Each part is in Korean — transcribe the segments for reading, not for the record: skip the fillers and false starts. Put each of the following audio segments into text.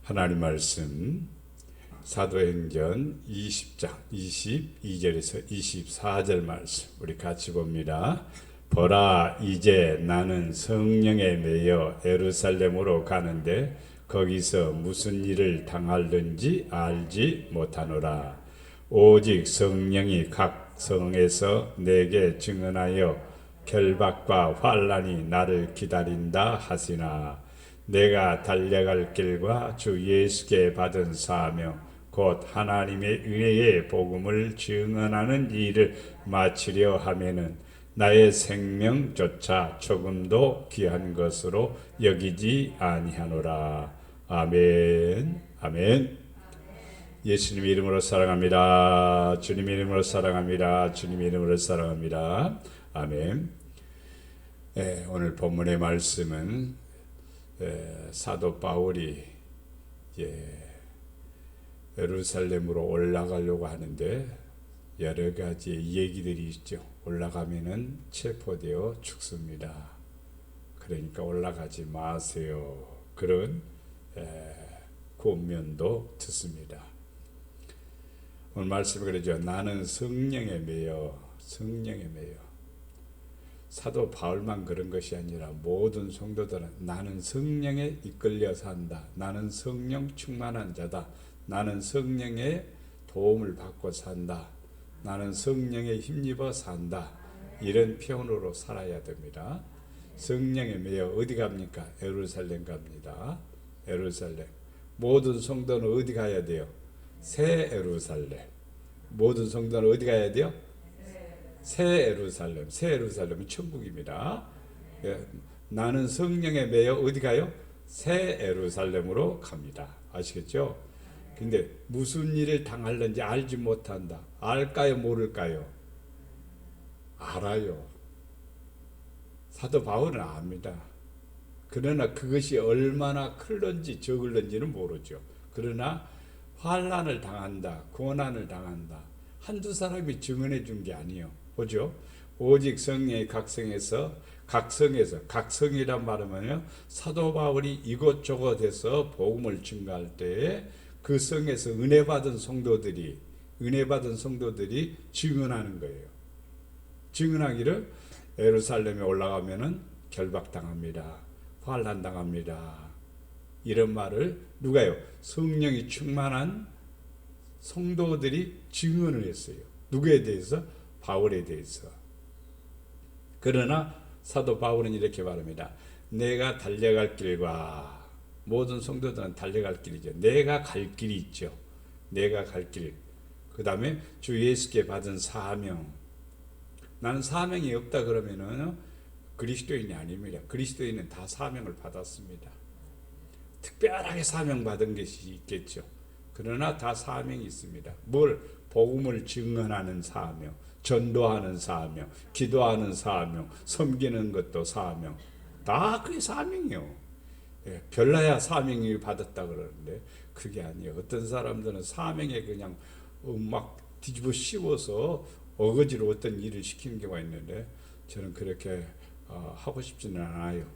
하나님 말씀 사도행전 20장 22절에서 24절 말씀 우리 같이 봅니다. 보라, 이제 나는 성령에 매여 예루살렘으로 가는데 거기서 무슨 일을 당할는지 알지 못하노라. 오직 성령이 각 성에서 내게 증언하여 결박과 환난이 나를 기다린다 하시나, 내가 달려갈 길과 주 예수께 받은 사명 곧 하나님의 은혜의 복음을 증언하는 일을 마치려 하면은 나의 생명조차 조금도 귀한 것으로 여기지 아니하노라. 아멘. 아멘. 예수님 이름으로 사랑합니다. 주님 이름으로 사랑합니다. 주님 이름으로 사랑합니다. 아멘. 오늘 본문의 말씀은 사도 바울이 예루살렘으로 올라가려고 하는데 여러 가지 얘기들이 있죠. 올라가면은 체포되어 죽습니다. 그러니까 올라가지 마세요. 그런 권면도 듣습니다. 오늘 말씀이 그러죠. 나는 성령에 매여, 성령에 매여. 사도 바울만 그런 것이 아니라 모든 성도들은 나는 성령에 이끌려 산다. 나는 성령 충만한 자다. 나는 성령의 도움을 받고 산다. 나는 성령에 힘입어 산다. 이런 표현으로 살아야 됩니다. 성령에 매여 어디 갑니까? 예루살렘 갑니다. 예루살렘. 모든 성도는 어디 가야 돼요? 새 예루살렘. 모든 성도는 어디 가야 돼요? 새 예루살렘. 새 예루살렘은 천국입니다. 나는 성령에 매여 어디 가요? 새 예루살렘으로 갑니다. 아시겠죠? 근데 무슨 일을 당할는지 알지 못한다. 알까요? 모를까요? 알아요. 사도 바울은 압니다. 그러나 그것이 얼마나 클런지 적을는지는 모르죠. 그러나 환난을 당한다. 고난을 당한다. 한두 사람이 증언해 준 게 아니에요. 보죠. 오직 성령의 각성이란 말은요, 사도 바울이 이곳저곳에서 복음을 증거할 때에 그 성에서 은혜 받은 성도들이 증언하는 거예요. 증언하기를 예루살렘에 올라가면은 결박당합니다. 환난당합니다. 이런 말을 누가요? 성령이 충만한 성도들이 증언을 했어요. 누구에 대해서? 바울에 대해서. 그러나 사도 바울은 이렇게 말합니다. 내가 달려갈 길과, 모든 성도들은 달려갈 길이죠. 내가 갈 길이 있죠. 내가 갈 길. 그 다음에 주 예수께 받은 사명. 나는 사명이 없다 그러면은 그리스도인이 아닙니다. 그리스도인은 다 사명을 받았습니다. 특별하게 사명 받은 것이 있겠죠. 그러나 다 사명이 있습니다. 뭘? 복음을 증언하는 사명, 전도하는 사명, 기도하는 사명, 섬기는 것도 사명. 다 그게 사명이요. 별나야 사명을 받았다 그러는데 그게 아니에요. 어떤 사람들은 사명에 그냥 막 뒤집어 씌워서 어거지로 어떤 일을 시키는 경우가 있는데 저는 그렇게 하고 싶지는 않아요.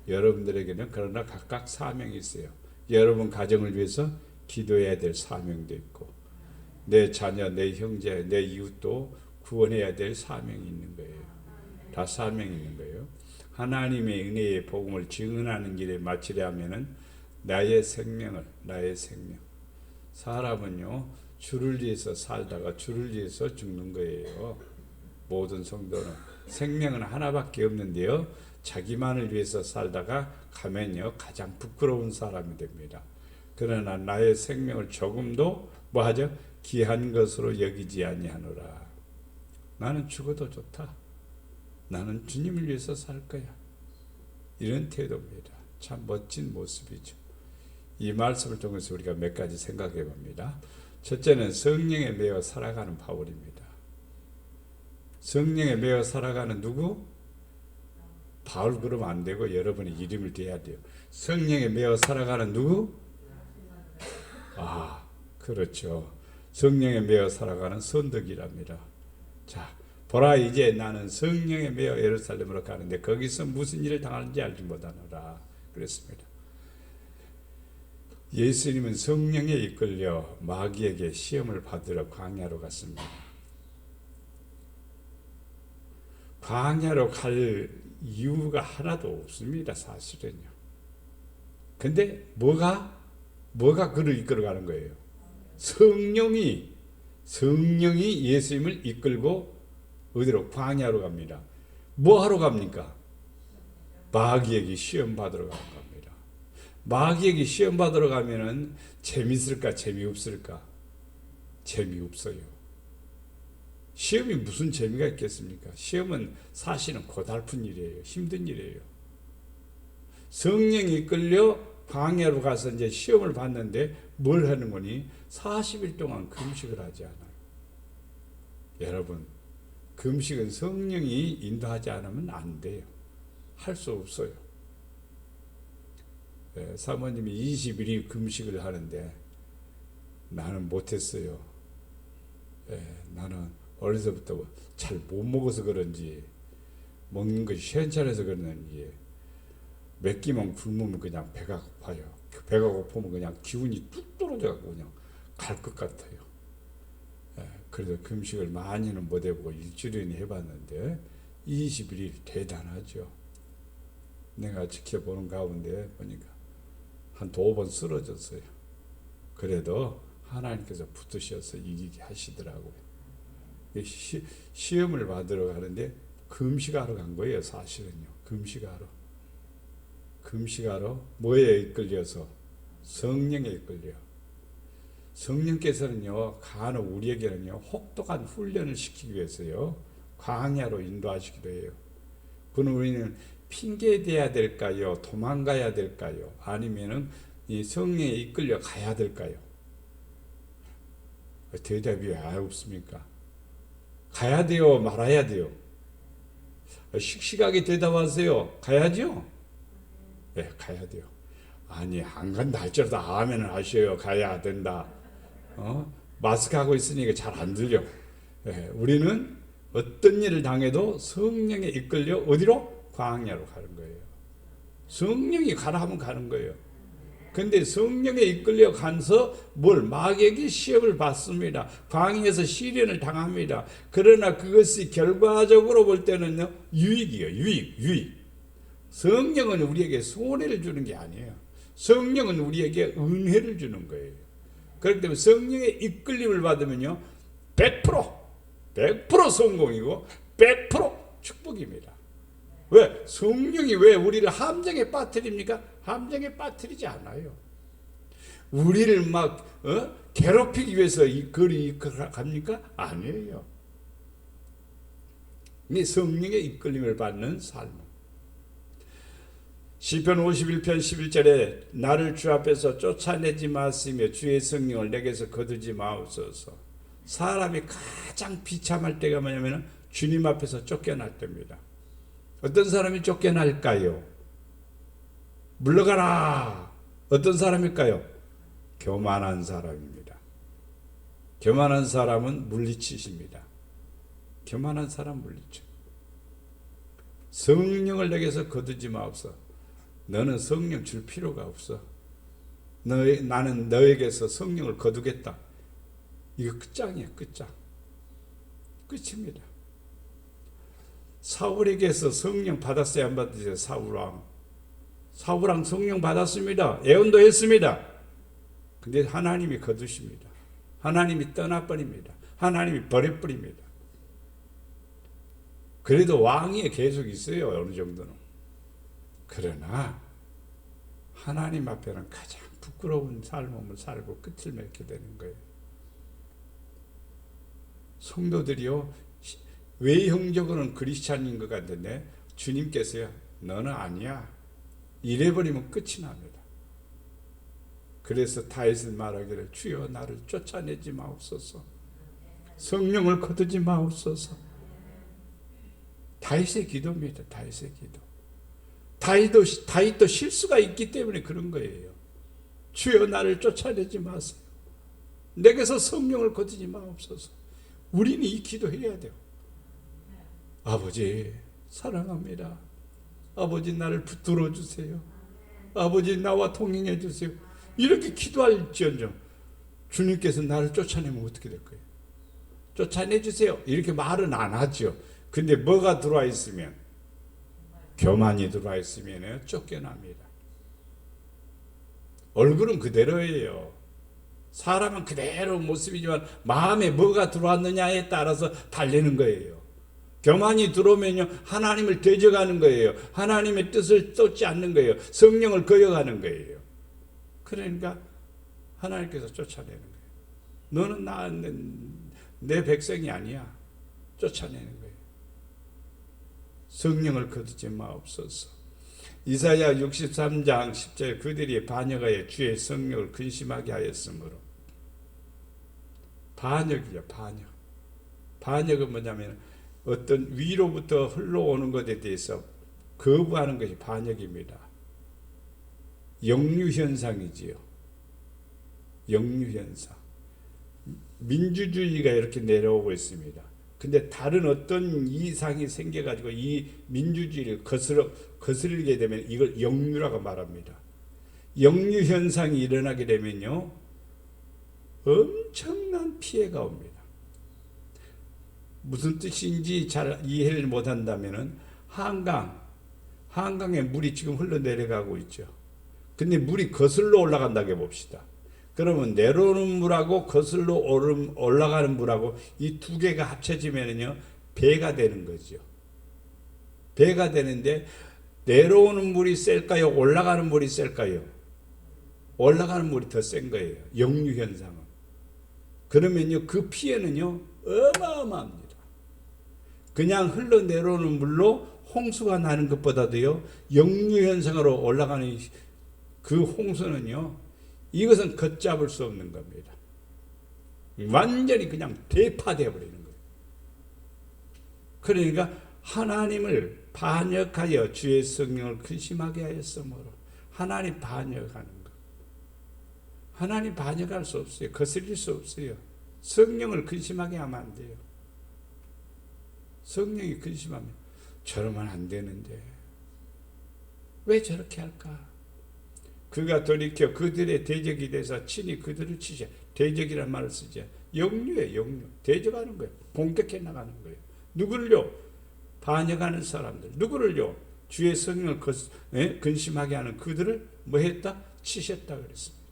여러분들에게는 그러나 각각 사명이 있어요. 여러분 가정을 위해서 기도해야 될 사명도 있고, 내 자녀, 내 형제, 내 이웃도 구원해야 될 사명이 있는 거예요. 다 사명이 있는 거예요. 하나님의 은혜의 복음을 증언하는 길에 마치려 하면은 나의 생명. 사람은요, 주를 위해서 살다가 주를 위해서 죽는 거예요. 모든 성도는. 생명은 하나밖에 없는데요, 자기만을 위해서 살다가 가면요, 가장 부끄러운 사람이 됩니다. 그러나 나의 생명을 조금도 뭐하죠? 귀한 것으로 여기지 아니하노라. 나는 죽어도 좋다. 나는 주님을 위해서 살 거야. 이런 태도입니다. 참 멋진 모습이죠. 이 말씀을 통해서 우리가 몇 가지 생각해 봅니다. 첫째는 성령에 매여 살아가는 바울입니다. 성령에 매여 살아가는 누구? 바울 그러면 안 되고 여러분의 이름을 대야 돼요. 성령에 매여 살아가는 누구? 그렇죠. 성령에 매여 살아가는 선덕이랍니다. 자, 보라, 이제 나는 성령에 매여 예루살렘으로 가는데 거기서 무슨 일을 당하는지 알지 못하노라 그랬습니다. 예수님은 성령에 이끌려 마귀에게 시험을 받으러 광야로 갔습니다. 광야로 갈 이유가 하나도 없습니다, 사실은요. 근데 뭐가 그를 이끌어가는 거예요? 성령이 예수님을 이끌고 어디로? 광야로 갑니다. 뭐 하러 갑니까? 마귀에게 시험 받으러 가는 겁니다. 마귀에게 시험 받으러 가면은 재밌을까, 재미없을까? 재미없어요. 시험이 무슨 재미가 있겠습니까? 시험은 사실은 고달픈 일이에요. 힘든 일이에요. 성령이 이끌려 광야로 가서 이제 시험을 봤는데 뭘 하는 거니? 40일 동안 금식을 하지 않아요. 여러분, 금식은 성령이 인도하지 않으면 안 돼요. 할 수 없어요. 사모님이 21일 금식을 하는데 나는 못했어요. 나는 어려서부터 잘 못 먹어서 그런지, 먹는 것이 시원찮아서 그런지 몇 끼만 굶으면 그냥 배가 고파요. 배가 고프면 그냥 기운이 뚝 떨어져갖고 그냥 갈 것 같아요. 그래서 금식을 많이는 못 해보고 일주일이나 해봤는데 21일 대단하죠. 내가 지켜보는 가운데 보니까 한 2번 쓰러졌어요. 그래도 하나님께서 붙으셔서 이기게 하시더라고요. 시험을 받으러 가는데 금식하러 간 거예요, 사실은요. 금식하러 뭐에 이끌려서? 성령에 이끌려. 성령께서는요, 간혹 우리에게는요, 혹독한 훈련을 시키기 위해서요, 광야로 인도하시기도 해요. 그럼 우리는 핑계 대야 될까요? 도망가야 될까요? 아니면은 이 성령에 이끌려 가야 될까요? 대답이 왜 없습니까? 가야 돼요? 말아야 돼요? 씩씩하게 대답하세요. 가야죠? 네, 가야 돼요. 아니, 안 간다 할지라도 아멘을 하셔요. 가야 된다. 마스크 하고 있으니까 잘 안 들려. 네, 우리는 어떤 일을 당해도 성령에 이끌려 어디로? 광야로 가는 거예요. 성령이 가라 하면 가는 거예요. 근데 성령에 이끌려 가서 마귀에게 시험을 받습니다. 광야에서 시련을 당합니다. 그러나 그것이 결과적으로 볼 때는요, 유익이에요. 유익. 성령은 우리에게 손해를 주는 게 아니에요. 성령은 우리에게 은혜를 주는 거예요. 그렇기 때문에 성령의 이끌림을 받으면요, 100% 성공이고 100% 축복입니다. 왜? 성령이 왜 우리를 함정에 빠뜨립니까? 함정에 빠뜨리지 않아요. 우리를 막 괴롭히기 위해서 이 거리 갑니까? 아니에요. 이 성령의 이끌림을 받는 삶. 시편 51편 11절에 나를 주 앞에서 쫓아내지 마시며 주의 성령을 내게서 거두지 마옵소서. 사람이 가장 비참할 때가 뭐냐면 주님 앞에서 쫓겨날 때입니다. 어떤 사람이 쫓겨날까요? 물러가라. 어떤 사람일까요? 교만한 사람입니다. 교만한 사람은 물리치십니다. 교만한 사람 물리쳐. 성령을 내게서 거두지 마옵소서. 너는 성령 줄 필요가 없어. 나는 너에게서 성령을 거두겠다. 이거 끝장이야, 끝장. 끝입니다. 사울에게서 성령 받았어요, 안 받았어요? 사울왕 성령 받았습니다. 예언도 했습니다. 근데 하나님이 거두십니다. 하나님이 떠나버립니다. 하나님이 버려버립니다. 그래도 왕위에 계속 있어요, 어느 정도는. 그러나 하나님 앞에는 가장 부끄러운 삶을 살고 끝을 맺게 되는 거예요. 성도들이요, 외형적으로는 크리스찬인 것 같은데 주님께서요, 너는 아니야. 이래버리면 끝이 납니다. 그래서 다윗은 말하기를 주여 나를 쫓아내지 마옵소서. 성령을 거두지 마옵소서. 다윗의 기도입니다. 다윗의 기도. 다윗도 실수가 있기 때문에 그런 거예요. 주여 나를 쫓아내지 마세요. 내게서 성령을 거두지 마옵소서. 우리는 이 기도해야 돼요. 아버지 사랑합니다. 아버지 나를 붙들어 주세요. 아버지 나와 통행해 주세요. 이렇게 기도할지언정 주님께서 나를 쫓아내면 어떻게 될 거예요? 쫓아내주세요. 이렇게 말은 안 하죠. 근데 뭐가 들어와 있으면, 교만이 들어와 있으면 쫓겨납니다. 얼굴은 그대로예요. 사람은 그대로 모습이지만 마음에 뭐가 들어왔느냐에 따라서 달리는 거예요. 교만이 들어오면요, 하나님을 대적하는 거예요. 하나님의 뜻을 쫓지 않는 거예요. 성령을 거역하는 거예요. 그러니까 하나님께서 쫓아내는 거예요. 너는 내 백성이 아니야. 쫓아내는 거예요. 성령을 거두지 마옵소서. 이사야 63장 10절 그들이 반역하여 주의 성령을 근심하게 하였으므로. 반역이요, 반역. 반역은 뭐냐면 어떤 위로부터 흘러오는 것에 대해서 거부하는 것이 반역입니다. 역류현상이지요. 역류현상. 민주주의가 이렇게 내려오고 있습니다. 근데 다른 어떤 이상이 생겨가지고 이 민주주의를 거스르게 되면 이걸 역류라고 말합니다. 역류현상이 일어나게 되면요, 엄청난 피해가 옵니다. 무슨 뜻인지 잘 이해를 못한다면 한강에 물이 지금 흘러내려가고 있죠. 근데 물이 거슬러 올라간다고 봅시다. 그러면 내려오는 물하고 거슬러 올라가는 물하고 이 두 개가 합쳐지면요, 배가 되는 거죠. 배가 되는데 내려오는 물이 셀까요? 올라가는 물이 셀까요? 올라가는 물이 더 센 거예요. 역류현상은. 그러면요, 그 피해는요, 어마어마합니다. 그냥 흘러내려오는 물로 홍수가 나는 것보다도요, 역류현상으로 올라가는 그 홍수는요, 이것은 걷잡을 수 없는 겁니다. 완전히 그냥 대파되어 버리는 거예요. 그러니까 하나님을 반역하여 주의 성령을 근심하게 하였으므로, 하나님 반역하는 것. 하나님 반역할 수 없어요. 거슬릴 수 없어요. 성령을 근심하게 하면 안 돼요. 성령이 근심하면 저러면 안 되는데 왜 저렇게 할까? 그가 돌이켜 그들의 대적이 돼서 친히 그들을 치자. 대적이라는 말을 쓰죠. 역류예요, 역류. 대적하는 거예요. 공격해 나가는 거예요. 누구를요? 반역하는 사람들. 누구를요? 주의 성령을 근심하게 하는 그들을 뭐 했다? 치셨다 그랬습니다.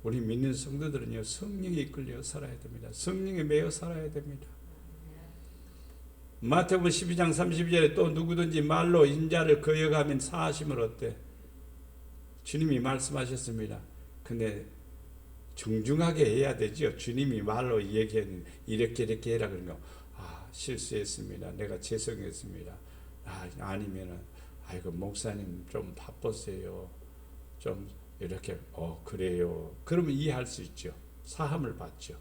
우리 믿는 성도들은요, 성령에 이끌려 살아야 됩니다. 성령에 매여 살아야 됩니다. 마태복음 12장 32절에 또 누구든지 말로 인자를 거역하면 사하심을 얻되. 주님이 말씀하셨습니다. 근데 정중하게 해야 되죠. 주님이 말로 얘기했는데 이렇게 해라 그러면 실수했습니다. 내가 죄송했습니다. 아니면은 아이고 목사님 좀 바빴어요. 좀 이렇게 그래요. 그러면 이해할 수 있죠. 사함을 받죠.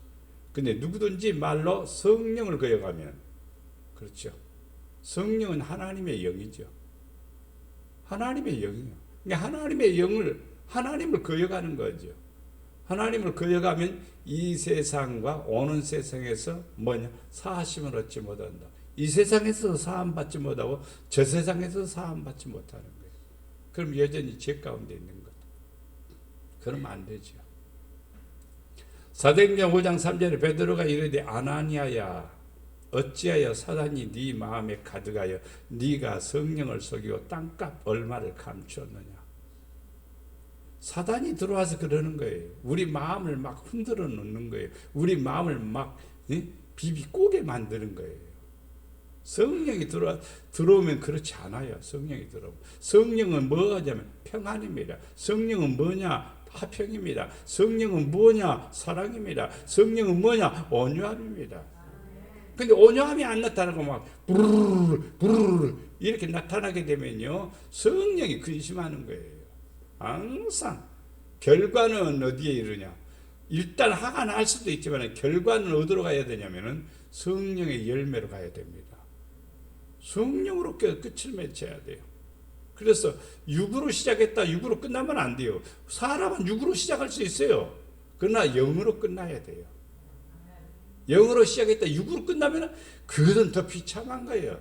근데 누구든지 말로 성령을 거역하면, 그렇죠. 성령은 하나님의 영이죠. 하나님의 영이요. 그러니까 하나님의 영을, 하나님을 거역하는 거죠. 하나님을 거역하면 이 세상과 오는 세상에서 사하심을 얻지 못한다. 이 세상에서 사함 받지 못하고 저 세상에서 사함 받지 못하는 거예요. 그럼 여전히 죄 가운데 있는 것. 그러면 안 되죠. 사도행전 5장 3절에 베드로가 이르되 아나니아야 어찌하여 사단이 네 마음에 가득하여 네가 성령을 속이고 땅값 얼마를 감추었느냐. 사단이 들어와서 그러는 거예요. 우리 마음을 막 흔들어 놓는 거예요. 우리 마음을 막 비비꼬게 만드는 거예요. 성령이 들어오면 그렇지 않아요. 성령이 들어오면. 성령은 뭐냐면 평안입니다. 성령은 뭐냐? 화평입니다. 성령은 뭐냐? 사랑입니다. 성령은 뭐냐? 온유함입니다. 근데 온유함이 안 나타나고 막 부르르 이렇게 나타나게 되면요, 성령이 근심하는 거예요. 항상 결과는 어디에 이르냐? 일단 화가 날 수도 있지만 결과는 어디로 가야 되냐면은 성령의 열매로 가야 됩니다. 성령으로 끝을 맺어야 돼요. 그래서 육으로 시작했다 육으로 끝나면 안 돼요. 사람은 육으로 시작할 수 있어요. 그러나 영으로 끝나야 돼요. 영으로 시작했다 육으로 끝나면 그것은 더 비참한 거예요.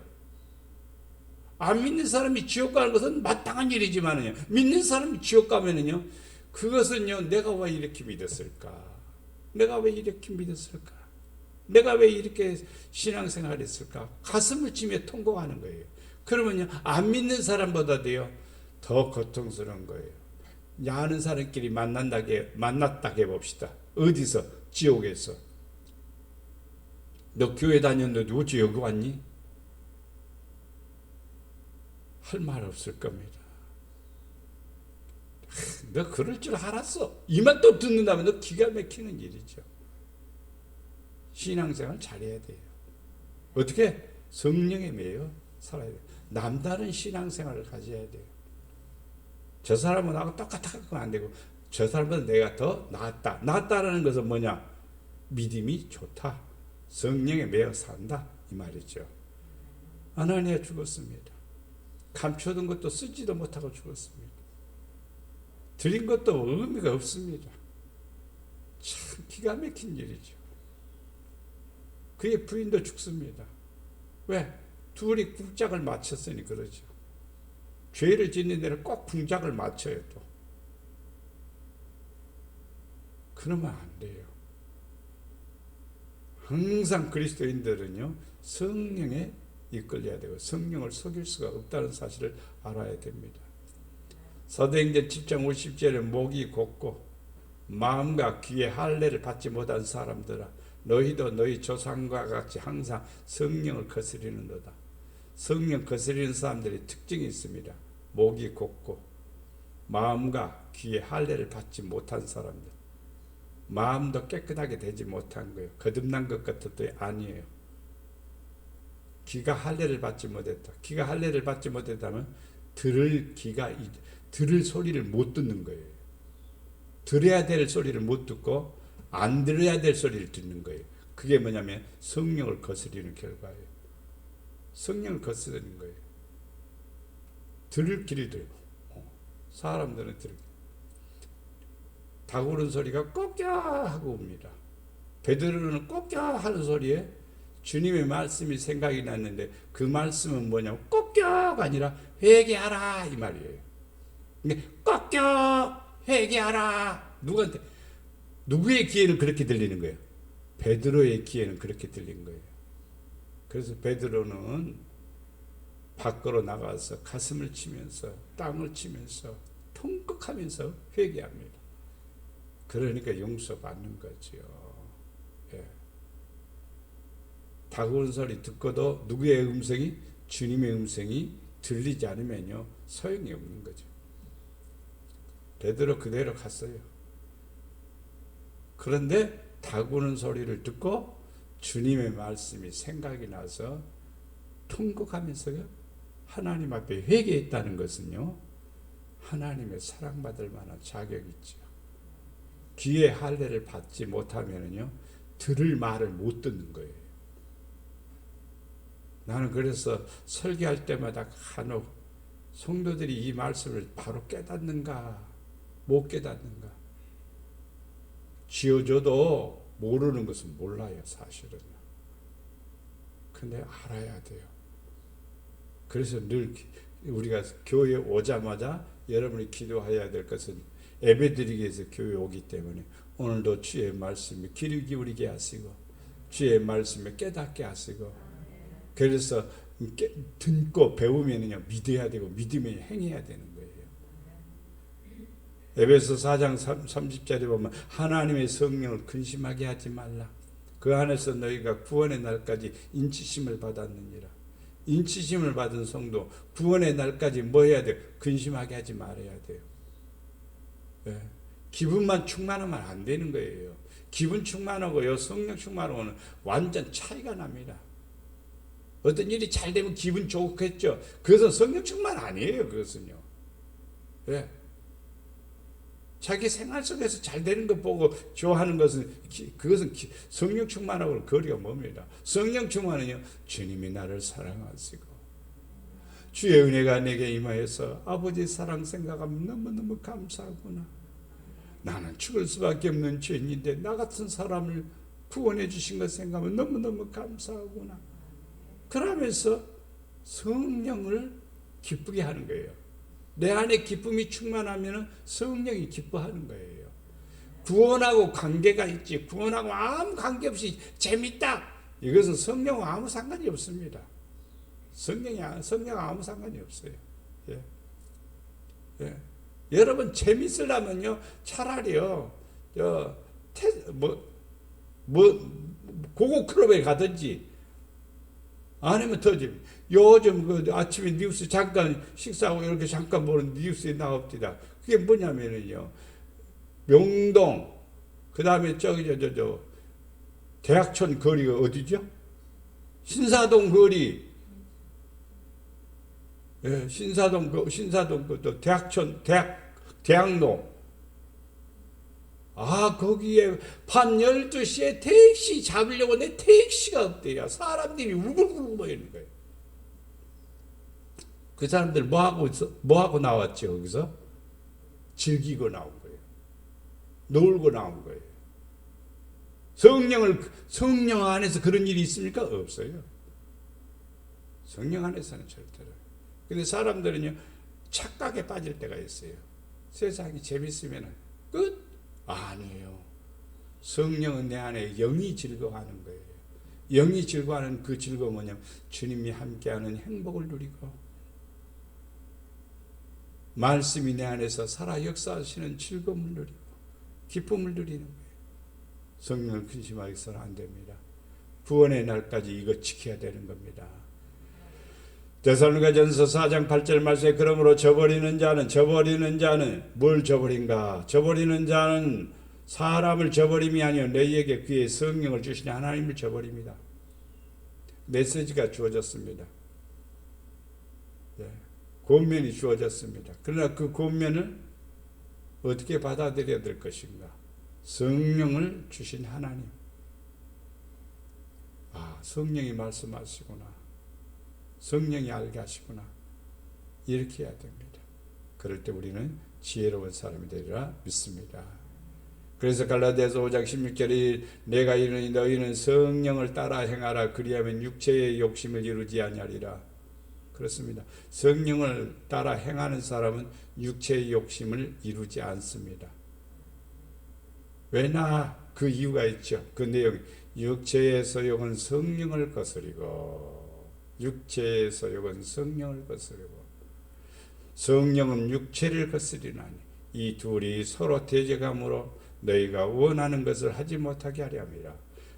안 믿는 사람이 지옥 가는 것은 마땅한 일이지만요, 믿는 사람이 지옥 가면은요, 그것은요, 내가 왜 이렇게 믿었을까? 내가 왜 이렇게 믿었을까? 내가 왜 이렇게 신앙생활을 했을까? 가슴을 치며 통곡하는 거예요. 그러면요, 안 믿는 사람보다도요, 더 고통스러운 거예요. 아는 사람끼리 만났다 해봅시다. 어디서? 지옥에서. 너 교회 다녔는데 어찌 여기 왔니? 할 말 없을 겁니다. 너 그럴 줄 알았어. 이 말 또 듣는다면 너 기가 막히는 일이죠. 신앙생활 잘해야 돼요. 어떻게? 성령에 매여 살아야 돼요. 남다른 신앙생활을 가져야 돼요. 저 사람은 나하고 똑같아 그건 안 되고, 저 사람보다 내가 더 낫다. 낫다라는 것은 뭐냐? 믿음이 좋다. 성령에 매여 산다. 이 말이죠. 아나니아 죽었습니다. 감춰둔 것도 쓰지도 못하고 죽었습니다. 드린 것도 의미가 없습니다. 참 기가 막힌 일이죠. 그의 부인도 죽습니다. 왜? 둘이 궁짝을 맞췄으니 그러죠. 죄를 짓는 데는 꼭 궁짝을 맞춰요 또. 그러면 안 돼요. 항상 그리스도인들은요, 성령에 이끌려야 되고 성령을 속일 수가 없다는 사실을 알아야 됩니다. 사도행전 7장 50절에 목이 곧고 마음과 귀에 할례를 받지 못한 사람들아, 너희도 너희 조상과 같이 항상 성령을 거스리는도다. 성령 거스리는 사람들의 특징이 있습니다. 목이 곧고 마음과 귀에 할례를 받지 못한 사람들. 마음도 깨끗하게 되지 못한 거예요. 거듭난 것 같아도 아니에요. 귀가 할례를 받지 못했다. 귀가 할례를 받지 못했다면 들을 소리를 못 듣는 거예요. 들어야 될 소리를 못 듣고 안 들어야 될 소리를 듣는 거예요. 그게 뭐냐면 성령을 거스리는 결과예요. 성령을 거스르는 거예요. 들을 길이 들고 사람들은 들을 닭 우는 소리가 꼬껴 하고 옵니다. 베드로는 꼬껴 하는 소리에 주님의 말씀이 생각이 났는데 그 말씀은 뭐냐면 꼬껴가 아니라 회개하라 이 말이에요. 근데 꼬껴 회개하라 누구한테? 누구의 귀에는 그렇게 들리는 거예요? 베드로의 귀에는 그렇게 들린 거예요. 그래서 베드로는 밖으로 나가서 가슴을 치면서 땅을 치면서 통곡하면서 회개합니다. 그러니까 용서받는 거지요. 예. 다가오는 소리 듣고도 누구의 음성이? 주님의 음성이 들리지 않으면요 소용이 없는 거죠. 베드로 그대로 갔어요. 그런데 다구는 소리를 듣고 주님의 말씀이 생각이 나서 통곡하면서요 하나님 앞에 회개했다는 것은요 하나님의 사랑받을 만한 자격이 있죠. 귀의 할례를 받지 못하면요 들을 말을 못 듣는 거예요. 나는 그래서 설교할 때마다 간혹 성도들이 이 말씀을 바로 깨닫는가 못 깨닫는가, 쥐어줘도 모르는 것은 몰라요 사실은. 근데 알아야 돼요. 그래서 늘 우리가 교회에 오자마자 여러분이 기도해야 될 것은 예배드리기 위해서 교회에 오기 때문에 오늘도 주의 말씀에 귀를 기울이게 하시고 주의 말씀에 깨닫게 하시고, 그래서 듣고 배우면요 믿어야 되고 믿으면 행해야 되는 거예요. 에베소 4장 30절에 보면 하나님의 성령을 근심하게 하지 말라. 그 안에서 너희가 구원의 날까지 인치심을 받았느니라. 인치심을 받은 성도 구원의 날까지 뭐 해야 돼요? 근심하게 하지 말아야 돼요. 네. 기분만 충만하면 안 되는 거예요. 기분 충만하고요 성령 충만하고는 완전 차이가 납니다. 어떤 일이 잘 되면 기분 좋겠죠. 그것은 성령 충만 아니에요. 그것은요. 네. 자기 생활 속에서 잘 되는 것 보고 좋아하는 것은 그것은 성령 충만하고는 거리가 멉니다. 성령 충만은요 주님이 나를 사랑하시고 주의 은혜가 내게 임하여서 아버지 사랑 생각하면 너무너무 감사하구나. 나는 죽을 수밖에 없는 죄인인데 나 같은 사람을 구원해 주신 것 생각하면 너무너무 감사하구나. 그러면서 성령을 기쁘게 하는 거예요. 내 안에 기쁨이 충만하면 성령이 기뻐하는 거예요. 구원하고 관계가 있지. 구원하고 아무 관계없이 재밌다. 이것은 성령과 아무 상관이 없습니다. 성령 아무 상관이 없어요. 예. 예. 여러분 재밌으려면요 차라리요 고고 클럽에 가든지 아니면 더 요즘 그 아침에 뉴스 잠깐 식사하고 이렇게 잠깐 보는 뉴스에 나옵니다. 그게 뭐냐면요 명동 그 다음에 저기 대학촌 거리가 어디죠? 신사동 거리. 예, 신사동 그 대학촌 대학로. 아, 거기에 밤 12시에 택시 잡으려고 내 택시가 없대요. 사람들이 우글우글 모이는 거예요. 그 사람들 뭐 하고 나왔죠, 거기서? 즐기고 나온 거예요. 놀고 나온 거예요. 성령 안에서 그런 일이 있습니까? 없어요. 성령 안에서는 절대로. 근데 사람들은요, 착각에 빠질 때가 있어요. 세상이 재밌으면 끝? 아니에요. 성령은 내 안에 영이 즐거워하는 거예요. 영이 즐거워하는 그 즐거움은 뭐냐면 주님이 함께하는 행복을 누리고 말씀이 내 안에서 살아 역사하시는 즐거움을 누리고 기쁨을 누리는 거예요. 성령을 근심하기서는 안 됩니다. 구원의 날까지 이거 지켜야 되는 겁니다. 데살로니가전서 4장 8절 말씀에 그러므로 저버리는 자는 뭘 저버린가? 저버리는 자는 사람을 저버림이 아니요 너희에게 그의 성령을 주신 하나님을 저버립니다. 메시지가 주어졌습니다. 네. 권면이 주어졌습니다. 그러나 그 권면을 어떻게 받아들여야 될 것인가? 성령을 주신 하나님. 아, 성령이 말씀하시구나. 성령이 알게 하시구나. 이렇게 해야 됩니다. 그럴 때 우리는 지혜로운 사람이 되리라 믿습니다. 그래서 갈라디아서 5장 16절에 내가 이르니 너희는 성령을 따라 행하라. 그리하면 육체의 욕심을 이루지 아니하리라. 그렇습니다. 성령을 따라 행하는 사람은 육체의 욕심을 이루지 않습니다. 왜냐? 그 이유가 있죠. 그 내용. 육체의 소욕은 성령을 거스리고 육체의 소욕은 성령을 거스르고 성령은 육체를 거스리나니 이 둘이 서로 대적함으로 너희가 원하는 것을 하지 못하게 하려 함이라.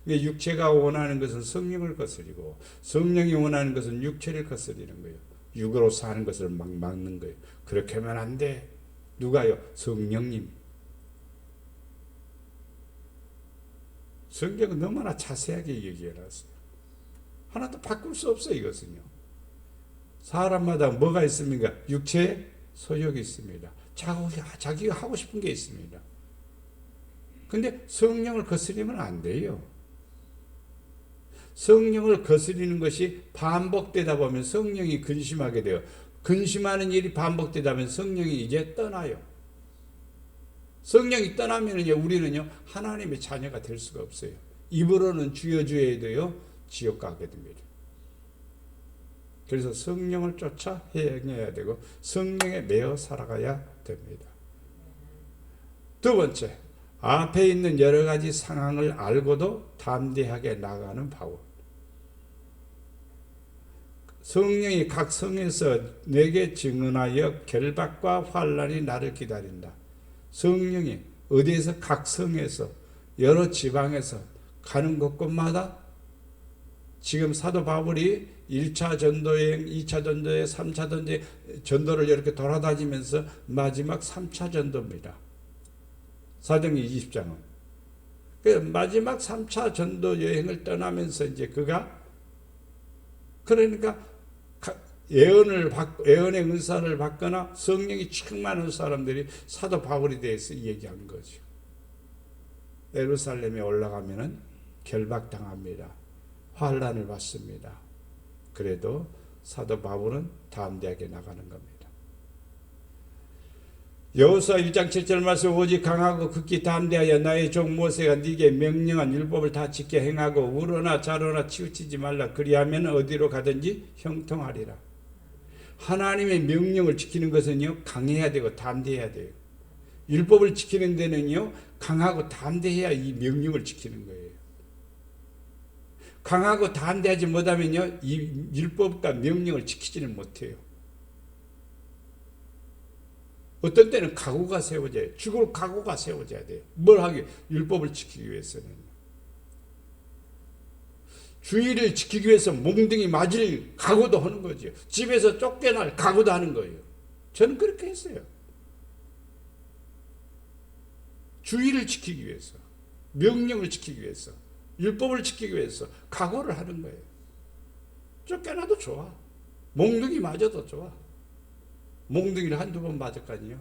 육체가 원하는 것은 성령을 거스리고 성령이 원하는 것은 육체를 거스리는 거예요. 육으로 사는 것을 막 막는 거예요. 그렇게 하면 안 돼. 누가요? 성령님. 성경은 너무나 자세하게 얘기해놨어요. 하나도 바꿀 수 없어요. 이것은요. 사람마다 뭐가 있습니까? 육체의 소욕이 있습니다. 자기가 하고 싶은 게 있습니다. 근데 성령을 거스리면 안 돼요. 성령을 거스리는 것이 반복되다 보면 성령이 근심하게 돼요. 근심하는 일이 반복되다 보면 성령이 이제 떠나요. 성령이 떠나면은요, 우리는요, 하나님의 자녀가 될 수가 없어요. 입으로는 주여 주여 해도요, 지옥 가게 됩니다. 그래서 성령을 쫓아 행해야 되고 성령에 매어 살아가야 됩니다. 두 번째, 앞에 있는 여러 가지 상황을 알고도 담대하게 나가는 바울. 성령이 각 성에서 내게 증언하여 결박과 환난이 나를 기다린다. 성령이 어디에서 각 성에서 여러 지방에서 가는 곳곳마다 지금 사도 바울이 1차 전도여행, 2차 전도여행, 3차 전도를 이렇게 돌아다니면서 마지막 3차 전도입니다. 사도행전 20장은. 마지막 3차 전도 여행을 떠나면서 이제 그가 그러니까 예언의 은사를 받거나 성령이 충만한 사람들이 사도 바울에 대해서 얘기한 거죠. 예루살렘에 올라가면은 결박당합니다. 환난을 받습니다. 그래도 사도 바울은 담대하게 나가는 겁니다. 여호수아 1장 7절 말씀 오직 강하고 극히 담대하여 나의 종 모세가 네게 명령한 율법을 다 지켜 행하고 우로나 좌로나 치우치지 말라. 그리하면 어디로 가든지 형통하리라. 하나님의 명령을 지키는 것은요, 강해야 되고 담대해야 돼요. 율법을 지키는 데는요, 강하고 담대해야 이 명령을 지키는 거예요. 강하고 담대하지 못하면요, 이 율법과 명령을 지키지는 못해요. 어떤 때는 각오가 세워져요. 죽을 각오가 세워져야 돼요. 뭘 하기? 율법을 지키기 위해서는. 주의를 지키기 위해서 몽둥이 맞을 각오도 하는 거죠. 집에서 쫓겨날 각오도 하는 거예요. 저는 그렇게 했어요. 주의를 지키기 위해서, 명령을 지키기 위해서, 율법을 지키기 위해서 각오를 하는 거예요. 쫓겨나도 좋아. 몽둥이 맞아도 좋아. 몽둥이를 한두 번 맞았거든요.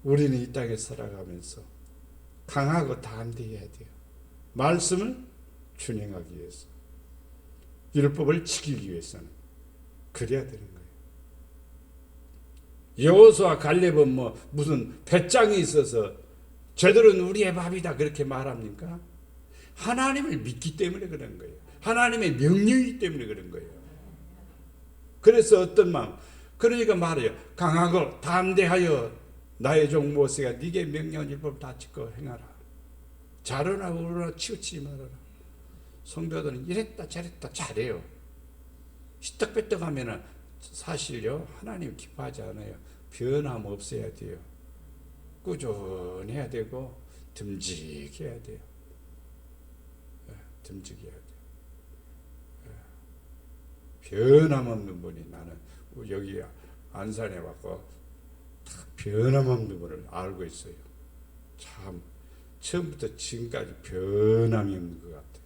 우리는 이 땅에 살아가면서 강하고 담대해야 돼요. 말씀을 준행하기 위해서, 율법을 지키기 위해서는 그래야 되는 거예요. 여호수아 갈렙은 무슨 배짱이 있어서 저들은 우리의 밥이다 그렇게 말합니까? 하나님을 믿기 때문에 그런 거예요. 하나님의 명령이기 때문에 그런 거예요. 그래서 어떤 마음, 그러니까 말해요. 강하고 담대하여 나의 종 모세가 네게 명령한 율법을 다 지켜 행하라. 자르나 우르나 치우치지 말아라. 성도들은 이랬다 저랬다 잘해요. 시떡빼떡 하면은 사실요, 하나님 기뻐하지 않아요. 변함 없어야 돼요. 꾸준해야 되고 듬직해야 돼요. 듬직해야 돼요. 변함없는 분이, 나는 여기 안산에 왔고 변함없는 분을 알고 있어요. 참 처음부터 지금까지 변함이 없는 것 같아요.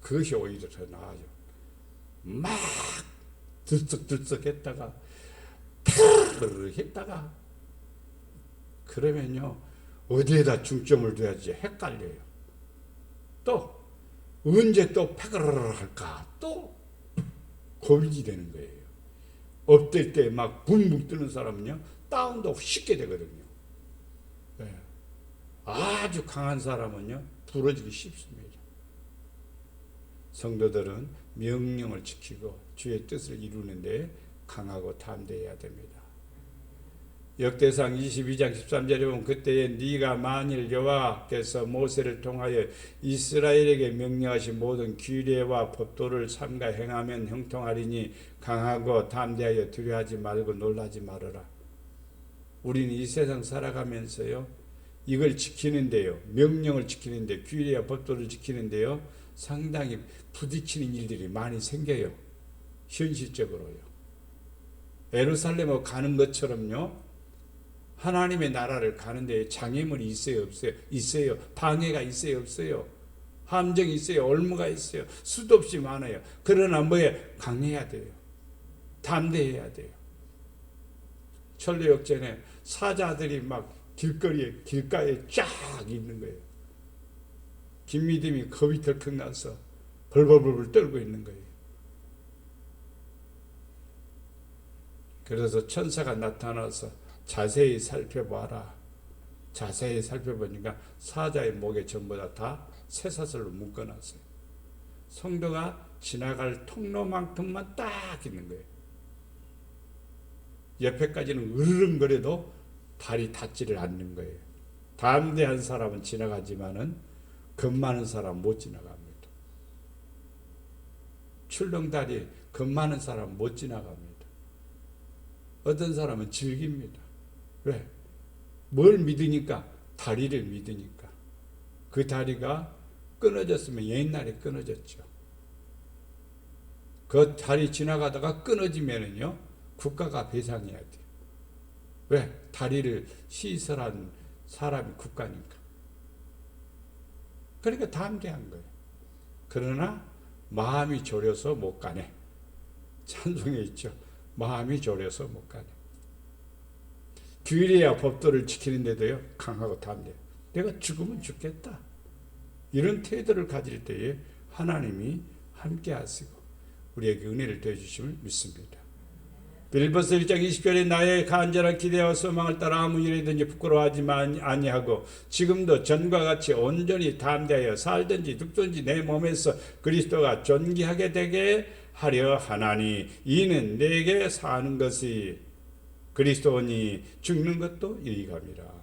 그것이 오히려 더 나아요. 막 들썩들썩 했다가 푸르르 했다가 그러면요, 어디에다 중점을 둬야지 헷갈려요. 또 언제 또 패그르르 할까 또 고민이 되는 거예요. 업될 때 막 붕붕 뜨는 사람은요, 다운도 쉽게 되거든요. 네. 아주 강한 사람은요, 부러지기 쉽습니다. 성도들은 명령을 지키고 주의 뜻을 이루는데 강하고 담대해야 됩니다. 역대상 22장 13절에 보면 그때에 네가 만일 여호와께서 모세를 통하여 이스라엘에게 명령하신 모든 규례와 법도를 삼가 행하면 형통하리니 강하고 담대하여 두려워하지 말고 놀라지 말아라. 우리는 이 세상 살아가면서요, 이걸 지키는데요, 명령을 지키는데, 규례와 법도를 지키는데요, 상당히 부딪히는 일들이 많이 생겨요. 현실적으로요. 예루살렘으로 가는 것처럼요, 하나님의 나라를 가는데 장애물이 있어요, 없어요? 있어요. 방해가 있어요, 없어요? 함정이 있어요, 올무가 있어요. 수도 없이 많아요. 그러나 뭐에 강해야 돼요. 담대해야 돼요. 천리역전에 사자들이 막 길가에 쫙 있는 거예요. 김미림이 겁이 덜컥 나서 벌벌벌 떨고 있는 거예요. 그래서 천사가 나타나서 자세히 살펴봐라. 자세히 살펴보니까 사자의 목에 전부 다 쇠사슬로 묶어놨어요. 성도가 지나갈 통로만큼만 딱 있는 거예요. 옆에까지는 으르렁거려도 발이 닿지를 않는 거예요. 담대한 사람은 지나가지만은 겁 많은 사람은 못 지나갑니다. 출렁다리 겁 많은 사람은 못 지나갑니다. 어떤 사람은 즐깁니다. 왜? 뭘 믿으니까? 다리를 믿으니까. 그 다리가 끊어졌으면 옛날에 끊어졌죠. 그 다리 지나가다가 끊어지면은요, 국가가 배상해야 돼요. 왜? 다리를 시설한 사람이 국가니까. 그러니까 담대한 거예요. 그러나 마음이 졸여서 못 가네. 찬송에 있죠. 마음이 졸여서 못 가네. 규례와 법도를 지키는데도요, 강하고 담대해요. 내가 죽으면 죽겠다. 이런 태도를 가질 때에 하나님이 함께 하시고 우리에게 은혜를 더해 주심을 믿습니다. 빌립보서 1장 20절에 나의 간절한 기대와 소망을 따라 아무 일이든지 부끄러워하지 아니하고 지금도 전과 같이 온전히 담대하여 살든지 죽든지 내 몸에서 그리스도가 존귀하게 되게 하려 하나니 이는 내게 사는 것이 그리스도니 죽는 것도 유익함이라.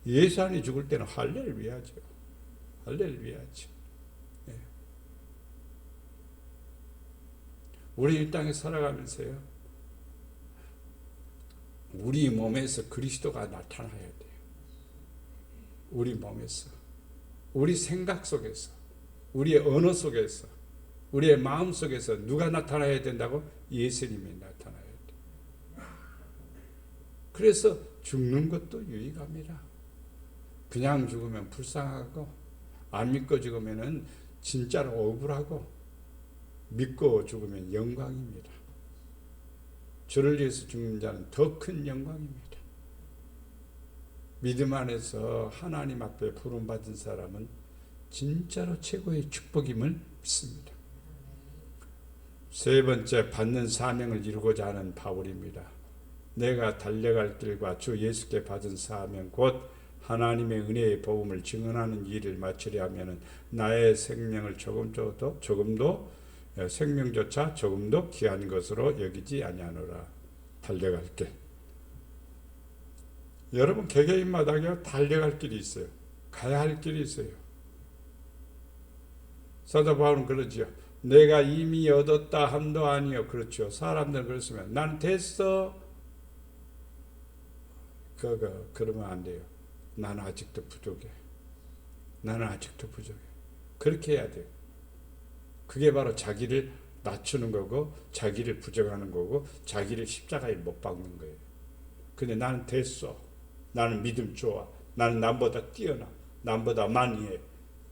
예수 안에 죽을 때는 할렐루야죠. 할렐루야죠. 예. 우리 이 땅에 살아가면서요, 우리 몸에서 그리스도가 나타나야 돼요. 우리 몸에서, 우리 생각 속에서, 우리의 언어 속에서, 우리의 마음 속에서 누가 나타나야 된다고? 예수님이 나타나야 돼요. 그래서 죽는 것도 유익함이라. 그냥 죽으면 불쌍하고, 안 믿고 죽으면 진짜로 억울하고, 믿고 죽으면 영광입니다. 주를 위해서 죽는 자는 더 큰 영광입니다. 믿음 안에서 하나님 앞에 부름받은 사람은 진짜로 최고의 축복임을 믿습니다. 세 번째, 받는 사명을 이루고자 하는 바울입니다. 내가 달려갈 길과 주 예수께 받은 사명 곧 하나님의 은혜의 복음을 증언하는 일을 마치려 하면 나의 생명을 생명조차 조금도 귀한 것으로 여기지 아니하노라. 달려갈 길. 여러분 개개인마다 달려갈 길이 있어요. 가야 할 길이 있어요. 사도 바울은 그러지요. 내가 이미 얻었다 함도 아니요. 그렇죠. 사람들은 그렇으면 나는 됐어. 그러면 안 돼요. 나는 아직도 부족해. 나는 아직도 부족해. 그렇게 해야 돼요. 그게 바로 자기를 낮추는 거고, 자기를 부정하는 거고, 자기를 십자가에 못 박는 거예요. 근데 나는 됐어. 나는 믿음 좋아. 나는 남보다 뛰어나. 남보다 많이 해.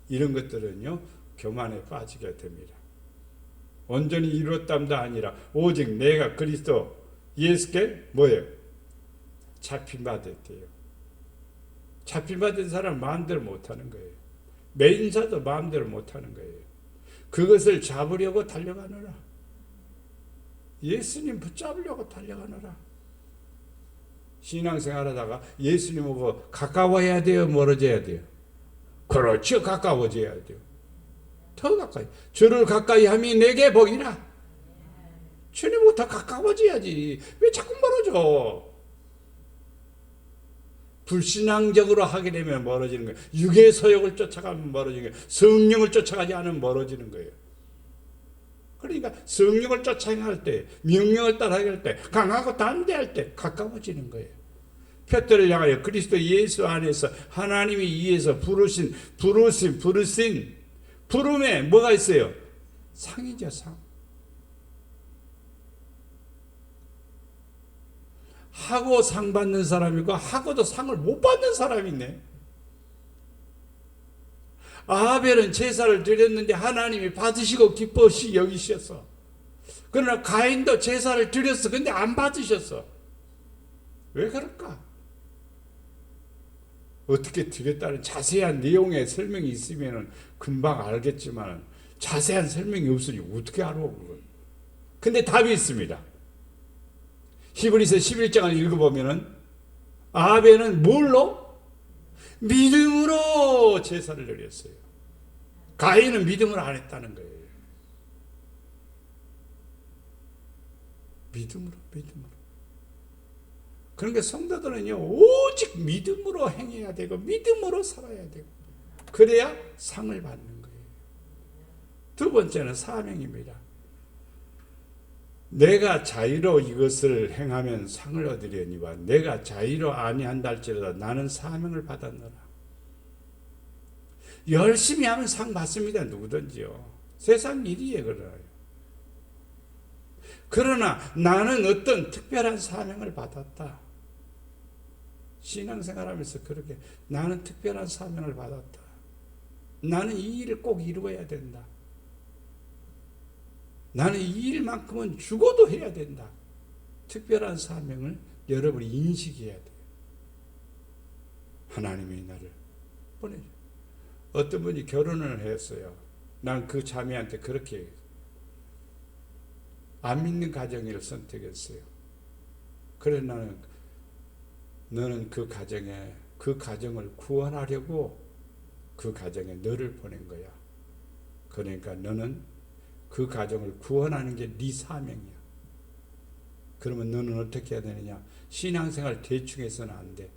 이런 것들은요, 교만에 빠지게 됩니다. 온전히 이루었담도 아니라 오직 내가 그리스도 예수께 뭐예요? 잡힌 바 됐대요. 잡힌 바 된 사람은 마음대로 못하는 거예요. 매인사도 마음대로 못하는 거예요. 그것을 잡으려고 달려가느라. 예수님 붙잡으려고 달려가느라. 신앙생활 하다가 예수님 보고 가까워야 돼요? 멀어져야 돼요? 그렇죠. 가까워져야 돼요. 더 가까이. 주를 가까이 함이 내게 복이라. 주님부터 가까워져야지. 왜 자꾸 멀어져? 불신앙적으로 하게 되면 멀어지는 거예요. 육의 소욕을 쫓아가면 멀어지는 거예요. 성령을 쫓아가지 않으면 멀어지는 거예요. 그러니까 성령을 쫓아갈 때, 명령을 따라갈 할 때, 강하고 담대할 때 가까워지는 거예요. 표대를 향하여 그리스도 예수 안에서 하나님이 위에서 부르신 부름에 뭐가 있어요? 상이죠, 상. 하고 상 받는 사람이고 하고도 상을 못 받는 사람이 있네. 아벨은 제사를 드렸는데 하나님이 받으시고 기뻐시 여기셨어. 그러나 가인도 제사를 드렸어. 근데 안 받으셨어. 왜 그럴까? 어떻게 드렸다는 자세한 내용의 설명이 있으면 금방 알겠지만 자세한 설명이 없으니 어떻게 알아? 근데 답이 있습니다. 히브리서 11장을 읽어보면은 아벨은 뭘로? 믿음으로 제사를 드렸어요. 가인은 믿음으로 안 했다는 거예요. 믿음으로. 그러니까 성도들은요, 오직 믿음으로 행해야 되고, 믿음으로 살아야 되고, 그래야 상을 받는 거예요. 두 번째는 사명입니다. 내가 자유로 이것을 행하면 상을 얻으려니와 내가 자유로 아니한다 할지라도 나는 사명을 받았노라. 열심히 하면 상 받습니다. 누구든지요. 세상 일이에요. 그러나 나는 어떤 특별한 사명을 받았다. 신앙생활하면서 그렇게 나는 특별한 사명을 받았다. 나는 이 일을 꼭 이루어야 된다. 나는 이 일만큼은 죽어도 해야 된다. 특별한 사명을 여러분이 인식해야 돼요. 하나님이 나를 보내줘. 어떤 분이 결혼을 했어요. 난 그 자매한테 그렇게 안 믿는 가정을 선택했어요. 그래 너는 그 가정을 구원하려고 그 가정에 너를 보낸 거야. 그러니까 너는 그 가정을 구원하는 게 네 사명이야. 그러면 너는 어떻게 해야 되느냐? 신앙생활 대충 해서는 안 돼.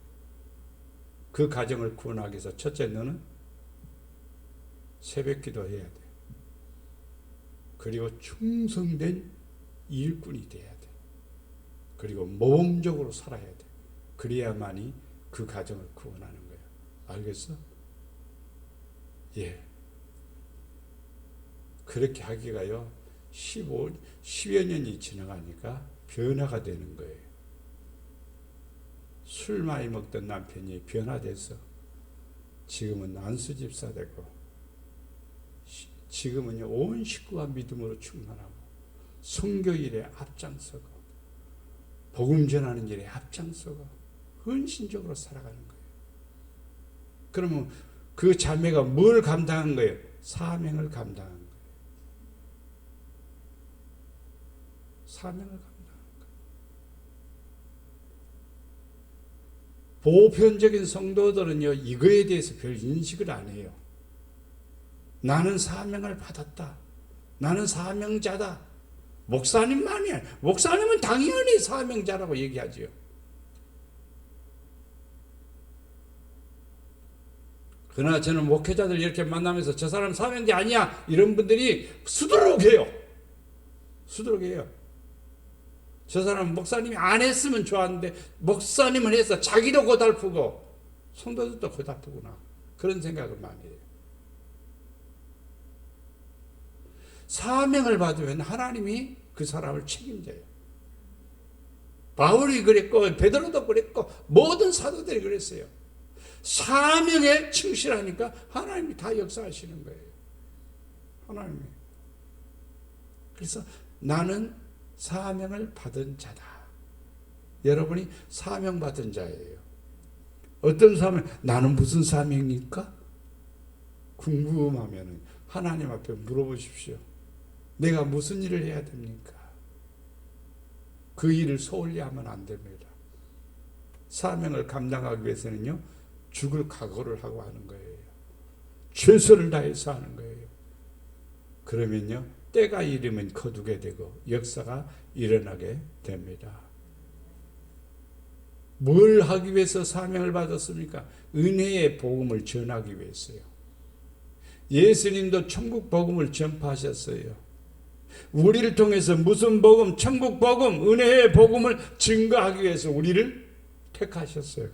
그 가정을 구원하기 위해서 첫째, 너는 새벽기도 해야 돼. 그리고 충성된 일꾼이 돼야 돼. 그리고 모범적으로 살아야 돼. 그래야만이 그 가정을 구원하는 거야. 알겠어? 예. 그렇게 하기가요, 10여 년이 지나가니까 변화가 되는 거예요. 술 많이 먹던 남편이 변화돼서 지금은 안수집사 되고, 지금은요, 온 식구가 믿음으로 충만하고, 선교일에 앞장서고, 복음 전하는 일에 앞장서고, 헌신적으로 살아가는 거예요. 그러면 그 자매가 뭘 감당한 거예요? 사명을 감당한 거예요. 사명을 감당한 거예요. 보편적인 성도들은요, 이거에 대해서 별 인식을 안 해요. 나는 사명을 받았다. 나는 사명자다. 목사님만이, 목사님은 당연히 사명자라고 얘기하지요. 그러나 저는 목회자들 이렇게 만나면서 저 사람 사명자 아니야, 이런 분들이 수두룩해요. 수두룩해요. 저 사람 목사님이 안 했으면 좋았는데 목사님은 해서 자기도 고달프고 성도들도 고달프구나, 그런 생각을 많이 해요. 사명을 받으면 하나님이 그 사람을 책임져요. 바울이 그랬고 베드로도 그랬고 모든 사도들이 그랬어요. 사명에 충실하니까 하나님이 다 역사하시는 거예요. 하나님이. 그래서 나는 사명을 받은 자다. 여러분이 사명 받은 자예요. 어떤 사명? 나는 무슨 사명일까? 궁금하면 하나님 앞에 물어보십시오. 내가 무슨 일을 해야 됩니까? 그 일을 소홀히 하면 안 됩니다. 사명을 감당하기 위해서는요, 죽을 각오를 하고 하는 거예요. 최선을 다해서 하는 거예요. 그러면요, 때가 이르면 거두게 되고 역사가 일어나게 됩니다. 뭘 하기 위해서 사명을 받았습니까? 은혜의 복음을 전하기 위해서요. 예수님도 천국 복음을 전파하셨어요. 우리를 통해서 무슨 복음? 천국 복음, 은혜의 복음을 증거하기 위해서 우리를 택하셨어요.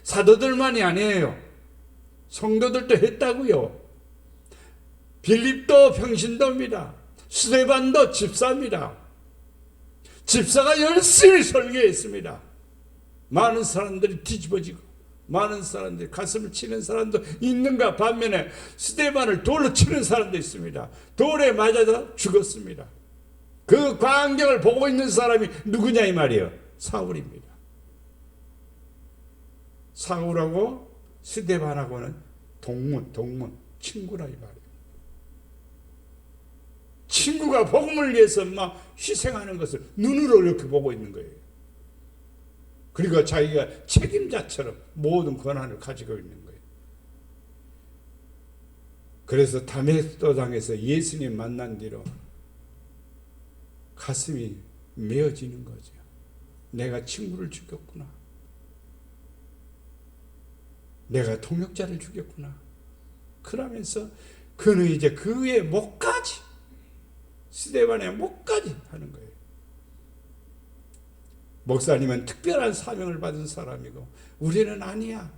사도들만이 아니에요. 성도들도 했다고요. 빌립도 평신도입니다. 스데반도 집사입니다. 집사가 열심히 설교했습니다. 많은 사람들이 뒤집어지고 많은 사람들이 가슴을 치는 사람도 있는가 반면에 스데반을 돌로 치는 사람도 있습니다. 돌에 맞아서 죽었습니다. 그 광경을 보고 있는 사람이 누구냐 이 말이에요. 사울입니다. 사울하고 스데반하고는 동문 친구라 이 말이에요. 친구가 복음을 위해서 막 희생하는 것을 눈으로 이렇게 보고 있는 거예요. 그리고 자기가 책임자처럼 모든 권한을 가지고 있는 거예요. 그래서 다메섹도상에서 예수님 만난 뒤로 가슴이 메어지는 거죠. 내가 친구를 죽였구나. 내가 동역자를 죽였구나. 그러면서 그는 이제 그의 목까지, 스데반의 목까지 하는 거예요. 목사님은 특별한 사명을 받은 사람이고 우리는 아니야.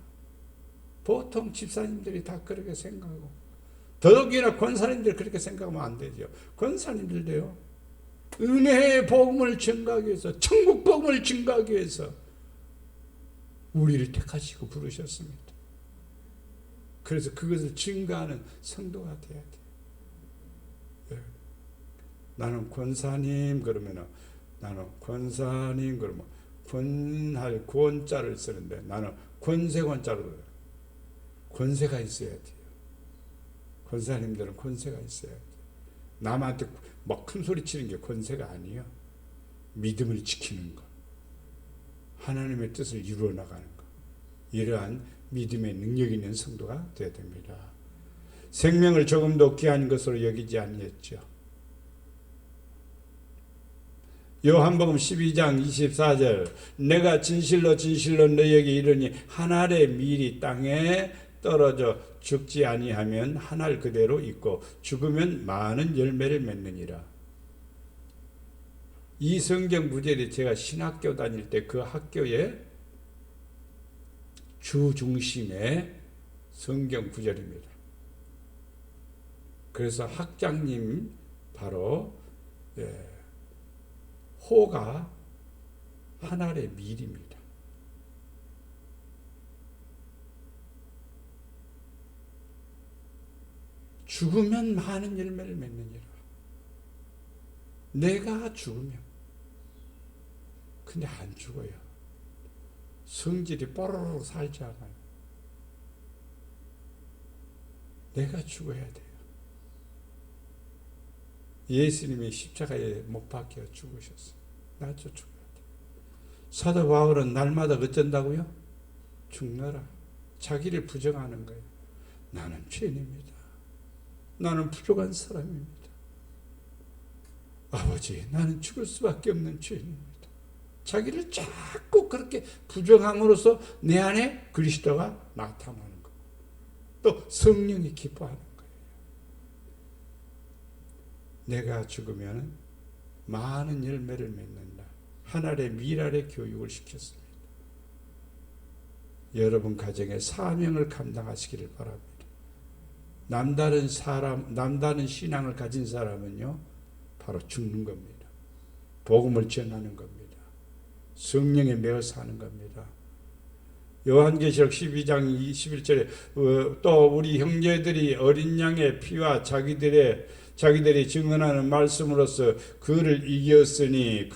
보통 집사님들이 다 그렇게 생각하고, 더더욱이나 권사님들 그렇게 생각하면 안 되죠. 권사님들도요, 은혜의 복음을 증거하기 위해서, 천국 복음을 증거하기 위해서 우리를 택하시고 부르셨습니다. 그래서 그것을 증거하는 성도가 돼야 돼요. 나는 권사님 그러면 나는 권사님 그러면 권할 권자를 쓰는데 나는 권세권자로 권세가 있어야 돼요. 권사님들은 권세가 있어야 돼요. 남한테 막 큰 소리 치는 게 권세가 아니에요. 믿음을 지키는 것, 하나님의 뜻을 이루어 나가는 것, 이러한 믿음의 능력 있는 성도가 되어야 됩니다. 생명을 조금도 귀한 것으로 여기지 아니했죠. 요한복음 12장 24절 내가 진실로 진실로 너희에게 이르니 한 알의 밀이 땅에 떨어져 죽지 아니하면 한 알 그대로 있고 죽으면 많은 열매를 맺느니라. 이 성경 구절이 제가 신학교 다닐 때 그 학교의 주 중심의 성경 구절입니다. 그래서 학장님 바로 호가 한 알의 밀입니다. 죽으면 많은 열매를 맺느니라. 내가 죽으면. 근데 안 죽어요. 성질이 뽀로로 살지 않아요. 내가 죽어야 돼요. 예수님이 십자가에 못 박혀 죽으셨어요. 나도 죽어야 돼. 사도 바울은 날마다 어쩐다고요? 죽노라. 자기를 부정하는 거예요. 나는 죄인입니다. 나는 부족한 사람입니다. 아버지, 나는 죽을 수밖에 없는 죄인입니다. 자기를 자꾸 그렇게 부정함으로써 내 안에 그리스도가 나타나는 거. 또 성령이 기뻐하는 거예요. 내가 죽으면 많은 열매를 맺는다. 하늘의 미랄의 교육을 시켰습니다. 여러분 가정의 사명을 감당하시기를 바랍니다. 남다른 신앙을 가진 사람은요, 바로 죽는 겁니다. 복음을 전하는 겁니다. 성령에 매어 사는 겁니다. 요한계시록 12장 21절에 또 우리 형제들이 어린 양의 피와 자기들이 증언하는 말씀으로써 그를 이겼다는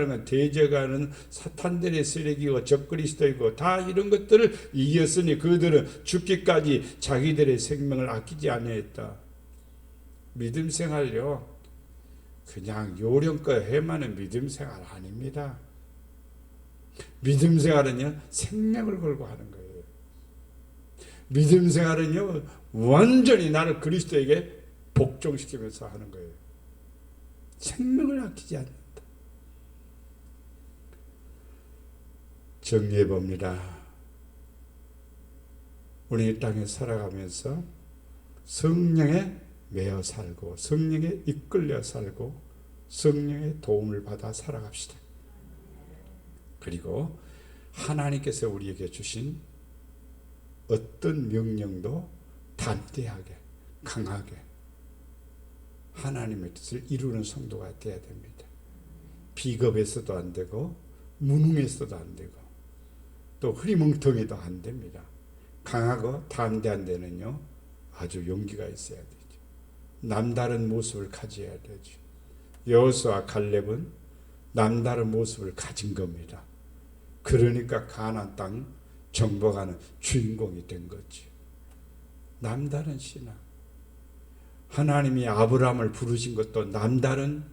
건 대적하는 사탄들의 세력이고 적그리스도이고 다 이런 것들을 이겼으니 그들은 죽기까지 자기들의 생명을 아끼지 아니했다. 믿음 생활요, 그냥 요령껏 해마는 믿음 생활 아닙니다. 믿음 생활은요, 생명을 걸고 하는 거예요. 믿음 생활은요, 완전히 나를 그리스도에게 복종시키면서 하는 거예요. 생명을 아끼지 않는다. 정리해 봅니다. 우리 이 땅에 살아가면서 성령에 매여 살고 성령에 이끌려 살고 성령의 도움을 받아 살아갑시다. 그리고 하나님께서 우리에게 주신 어떤 명령도 담대하게 강하게 하나님의 뜻을 이루는 성도가 되어야 됩니다. 비겁해서도 안 되고 무능해서도 안 되고 또 흐리멍텅이도 안 됩니다. 강하고 담대한 데는요, 아주 용기가 있어야 되죠. 남다른 모습을 가져야 되죠. 여호수아와 갈렙은 남다른 모습을 가진 겁니다. 그러니까 가나안 땅 정복하는 주인공이 된 거죠. 남다른 신앙. 하나님이 아브라함을 부르신 것도 남다른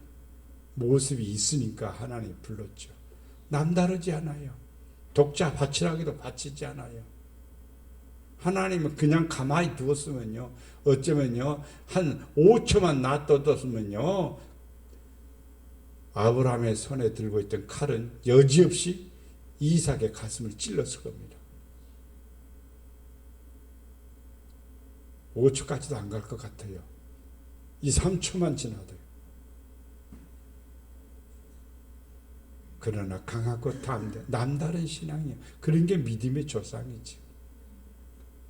모습이 있으니까 하나님이 불렀죠. 남다르지 않아요. 독자 바치라기도 바치지 않아요. 하나님은 그냥 가만히 두었으면요, 어쩌면요, 한 5초만 놔뒀으면요, 아브라함의 손에 들고 있던 칼은 여지없이 이삭의 가슴을 찔렀을 겁니다. 5초까지도 안 갈 것 같아요. 2, 3초만 지나도요. 그러나 강하고 담대, 남다른 신앙이에요. 그런 게 믿음의 조상이죠.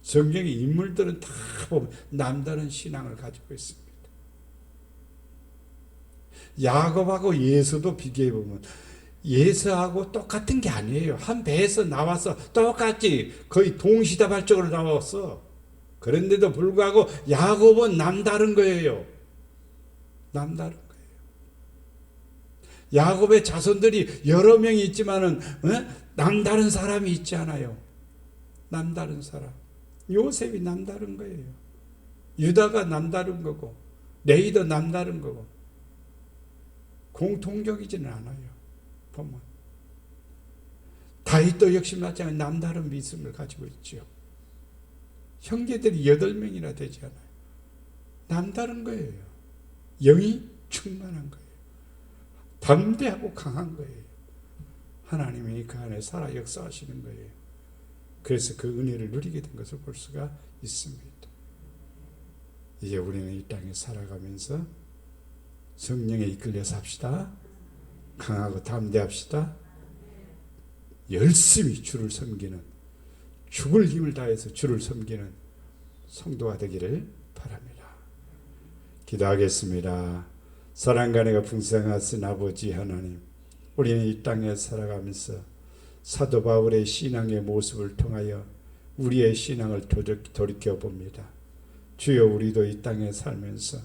성경의 인물들은 다 보면 남다른 신앙을 가지고 있습니다. 야곱하고 예수도 비교해 보면 예수하고 똑같은 게 아니에요. 한 배에서 나와서 똑같이 거의 동시다발적으로 나왔어. 그런데도 불구하고 야곱은 남다른 거예요. 남다른 거예요. 야곱의 자손들이 여러 명이 있지만은 남다른 사람이 있지 않아요. 남다른 사람. 요셉이 남다른 거예요. 유다가 남다른 거고 레이도 남다른 거고 공통적이지는 않아요. 보면 다윗도 역시 마찬가지로 남다른 믿음을 가지고 있죠. 형제들이 8명이나 되지 않아요. 남다른 거예요. 영이 충만한 거예요. 담대하고 강한 거예요. 하나님이 그 안에 살아 역사하시는 거예요. 그래서 그 은혜를 누리게 된 것을 볼 수가 있습니다. 이제 우리는 이 땅에 살아가면서 성령에 이끌려 삽시다. 강하고 담대합시다. 열심히 주를 섬기는, 죽을 힘을 다해서 주를 섬기는 성도가 되기를 바랍니다. 기도하겠습니다. 사랑과 은혜가 풍성하신 아버지 하나님, 우리는 이 땅에 살아가면서 사도 바울의 신앙의 모습을 통하여 우리의 신앙을 돌이켜봅니다. 주여, 우리도 이 땅에 살면서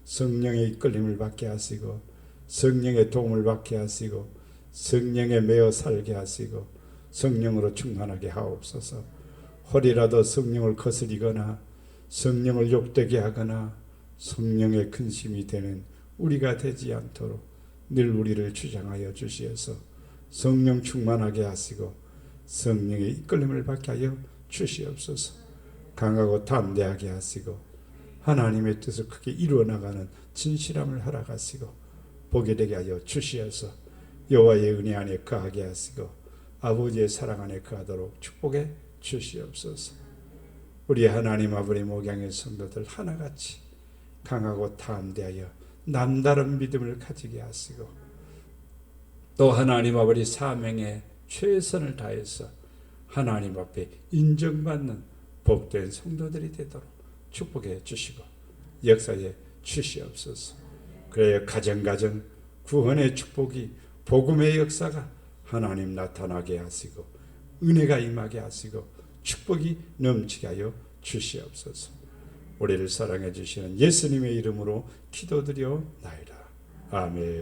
성령의 이끌림을 받게 하시고 성령의 도움을 받게 하시고 성령에 매어 살게 하시고 성령으로 충만하게 하옵소서. 혹이라도 성령을 거스리거나 성령을 욕되게 하거나 성령의 근심이 되는 우리가 되지 않도록 늘 우리를 주장하여 주시어서 성령 충만하게 하시고 성령의 이끌림을 받게 하여 주시옵소서. 강하고 담대하게 하시고 하나님의 뜻을 크게 이루어나가는 진실함을 허락하시고 보게 되게 하여 주시어서 여호와의 은혜 안에 거하게 하시고 아버지의 사랑 안에 거하도록 축복해 주시옵소서. 우리 하나님 아버지 목양의 성도들 하나같이 강하고 담대하여 남다른 믿음을 가지게 하시고 또 하나님 아버지 사명에 최선을 다해서 하나님 앞에 인정받는 복된 성도들이 되도록 축복해 주시고 역사해 주시옵소서. 그래야 가정 구원의 축복이 복음의 역사가 하나님 나타나게 하시고 은혜가 임하게 하시고 축복이 넘치게 하여 주시옵소서. 우리를 사랑해 주시는 예수님의 이름으로 기도드려나이다. 아멘.